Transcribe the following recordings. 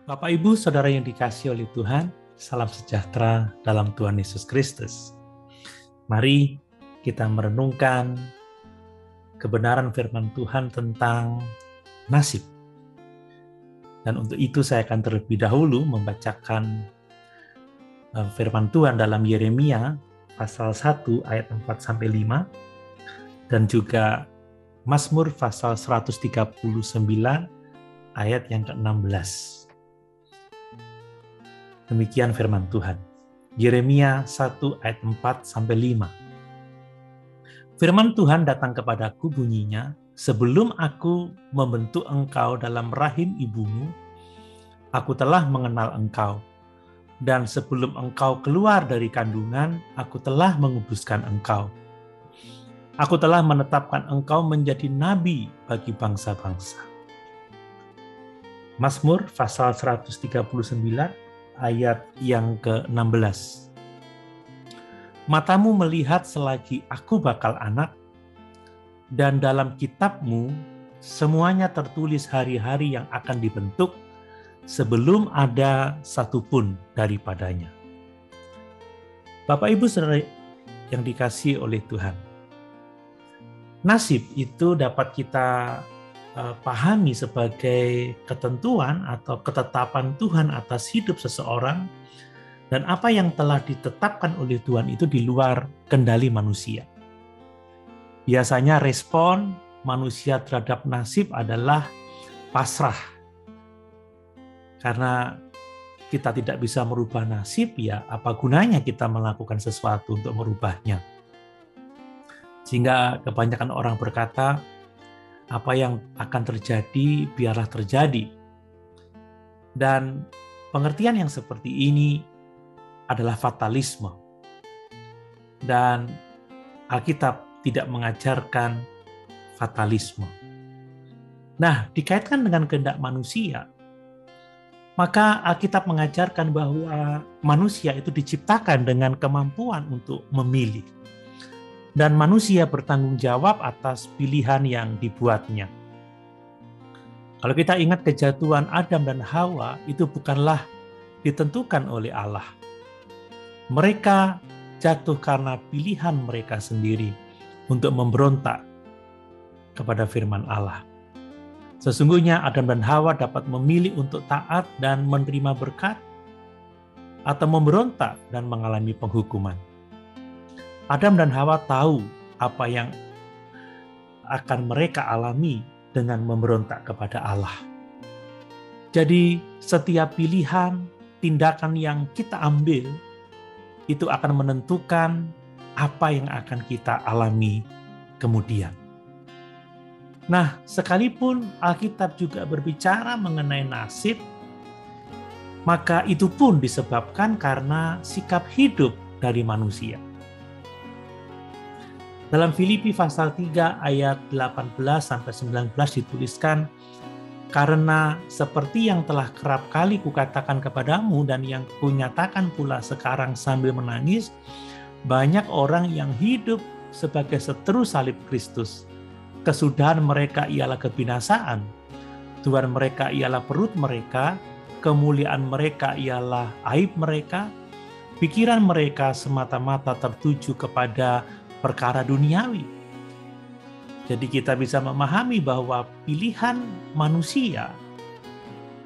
Bapak, Ibu, Saudara yang dikasihi oleh Tuhan, salam sejahtera dalam Tuhan Yesus Kristus. Mari kita merenungkan kebenaran firman Tuhan tentang nasib. Dan untuk itu saya akan terlebih dahulu membacakan firman Tuhan dalam Yeremia pasal 1 ayat 4-5 dan juga Mazmur pasal 139 ayat yang ke-16. Demikian firman Tuhan. Yeremia 1 ayat 4-5. Firman Tuhan datang kepadaku bunyinya, sebelum aku membentuk engkau dalam rahim ibumu, aku telah mengenal engkau. Dan sebelum engkau keluar dari kandungan, aku telah menguduskan engkau. Aku telah menetapkan engkau menjadi nabi bagi bangsa-bangsa. Mazmur pasal 139 ayat yang ke-16. Matamu melihat selagi aku bakal anak, dan dalam kitabmu semuanya tertulis hari-hari yang akan dibentuk sebelum ada satupun daripadanya. Bapak, Ibu, Saudara yang dikasihi oleh Tuhan, nasib itu dapat kita pahami sebagai ketentuan atau ketetapan Tuhan atas hidup seseorang, dan apa yang telah ditetapkan oleh Tuhan itu di luar kendali manusia. Biasanya respon manusia terhadap nasib adalah pasrah. Karena kita tidak bisa merubah nasib, ya apa gunanya kita melakukan sesuatu untuk merubahnya. Sehingga kebanyakan orang berkata, apa yang akan terjadi, biarlah terjadi. Dan pengertian yang seperti ini adalah fatalisme. Dan Alkitab tidak mengajarkan fatalisme. Nah, dikaitkan dengan kehendak manusia, maka Alkitab mengajarkan bahwa manusia itu diciptakan dengan kemampuan untuk memilih. Dan manusia bertanggung jawab atas pilihan yang dibuatnya. Kalau kita ingat kejatuhan Adam dan Hawa, itu bukanlah ditentukan oleh Allah. Mereka jatuh karena pilihan mereka sendiri untuk memberontak kepada firman Allah. Sesungguhnya Adam dan Hawa dapat memilih untuk taat dan menerima berkat, atau memberontak dan mengalami penghukuman. Adam dan Hawa tahu apa yang akan mereka alami dengan memberontak kepada Allah. Jadi setiap pilihan, tindakan yang kita ambil, itu akan menentukan apa yang akan kita alami kemudian. Nah, sekalipun Alkitab juga berbicara mengenai nasib, maka itu pun disebabkan karena sikap hidup dari manusia. Dalam Filipi pasal 3 ayat 18-19 dituliskan, karena seperti yang telah kerap kali kukatakan kepadamu dan yang kunyatakan pula sekarang sambil menangis, banyak orang yang hidup sebagai seteru salib Kristus. Kesudahan mereka ialah kebinasaan, Tuhan mereka ialah perut mereka, kemuliaan mereka ialah aib mereka, pikiran mereka semata-mata tertuju kepada perkara duniawi. Jadi kita bisa memahami bahwa pilihan manusia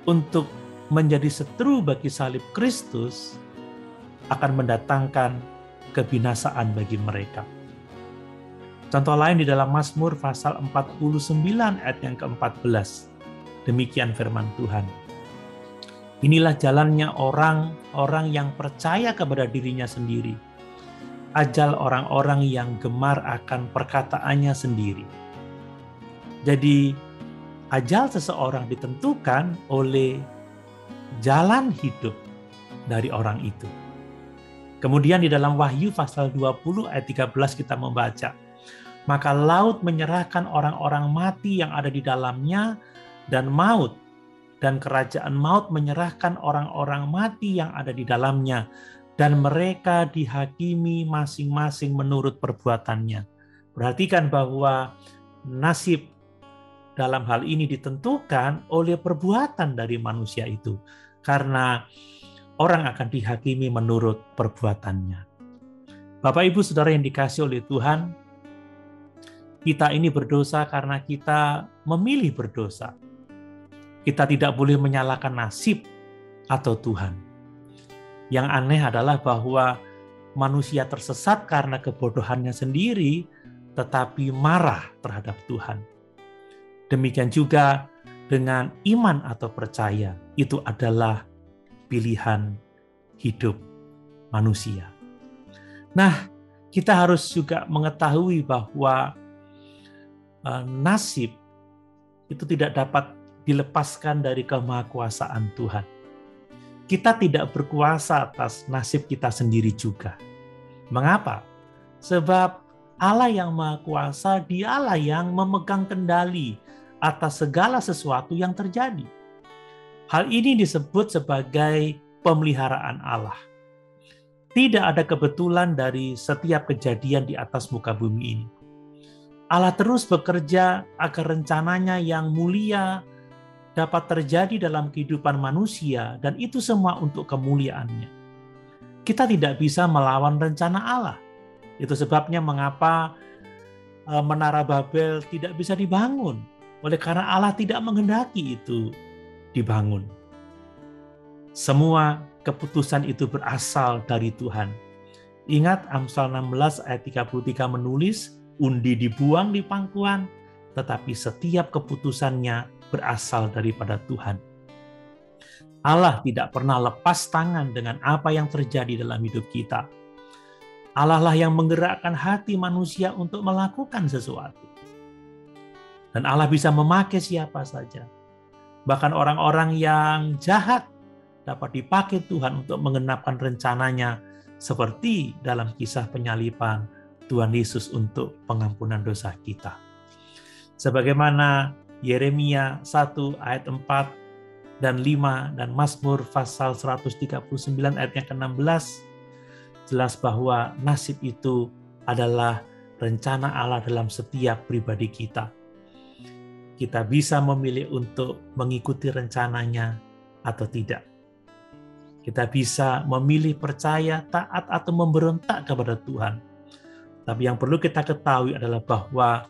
untuk menjadi seteru bagi salib Kristus akan mendatangkan kebinasaan bagi mereka. Contoh lain di dalam Mazmur pasal 49 ayat yang ke-14. Demikian firman Tuhan. Inilah jalannya orang-orang yang percaya kepada dirinya sendiri. Ajal orang-orang yang gemar akan perkataannya sendiri. Jadi, ajal seseorang ditentukan oleh jalan hidup dari orang itu. Kemudian di dalam Wahyu pasal 20 ayat 13 kita membaca, maka laut menyerahkan orang-orang mati yang ada di dalamnya, dan maut dan kerajaan maut menyerahkan orang-orang mati yang ada di dalamnya, dan mereka dihakimi masing-masing menurut perbuatannya. Perhatikan bahwa nasib dalam hal ini ditentukan oleh perbuatan dari manusia itu. karena orang akan dihakimi menurut perbuatannya. Bapak Ibu Saudara yang dikasihi oleh Tuhan, kita ini berdosa karena kita memilih berdosa. Kita tidak boleh menyalahkan nasib atau Tuhan. Yang aneh adalah bahwa manusia tersesat karena kebodohannya sendiri, tetapi marah terhadap Tuhan. Demikian juga dengan iman atau percaya, itu adalah pilihan hidup manusia. Nah, kita harus juga mengetahui bahwa nasib itu tidak dapat dilepaskan dari kemahakuasaan Tuhan. Kita tidak berkuasa atas nasib kita sendiri juga. Mengapa? Sebab Allah yang Maha Kuasa, Dialah yang memegang kendali atas segala sesuatu yang terjadi. Hal ini disebut sebagai pemeliharaan Allah. Tidak ada kebetulan dari setiap kejadian di atas muka bumi ini. Allah terus bekerja agar rencananya yang mulia dapat terjadi dalam kehidupan manusia, dan itu semua untuk kemuliaannya. Kita tidak bisa melawan rencana Allah. Itu sebabnya mengapa Menara Babel tidak bisa dibangun. Oleh karena Allah tidak menghendaki itu dibangun. Semua keputusan itu berasal dari Tuhan. Ingat Amsal 16 ayat 33 menulis, undi dibuang di pangkuan, tetapi setiap keputusannya berasal daripada Tuhan. Allah tidak pernah lepas tangan dengan apa yang terjadi dalam hidup kita. Allah lah yang menggerakkan hati manusia untuk melakukan sesuatu. Dan Allah bisa memakai siapa saja. Bahkan orang-orang yang jahat dapat dipakai Tuhan untuk menggenapkan rencananya, seperti dalam kisah penyaliban Tuhan Yesus untuk pengampunan dosa kita. Sebagaimana Yeremia 1 ayat 4 dan 5 dan Mazmur pasal 139 ayatnya ke-16, jelas bahwa nasib itu adalah rencana Allah dalam setiap pribadi kita. Kita bisa memilih untuk mengikuti rencananya atau tidak. Kita bisa memilih percaya, taat, atau memberontak kepada Tuhan. Tapi yang perlu kita ketahui adalah bahwa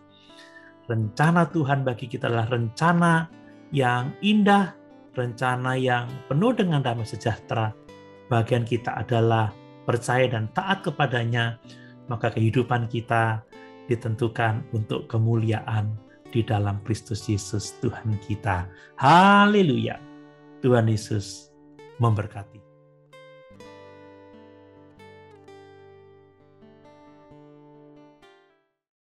rencana Tuhan bagi kita adalah rencana yang indah, rencana yang penuh dengan damai sejahtera. Bagian kita adalah percaya dan taat kepadanya, maka kehidupan kita ditentukan untuk kemuliaan di dalam Kristus Yesus Tuhan kita. Haleluya. Tuhan Yesus memberkati.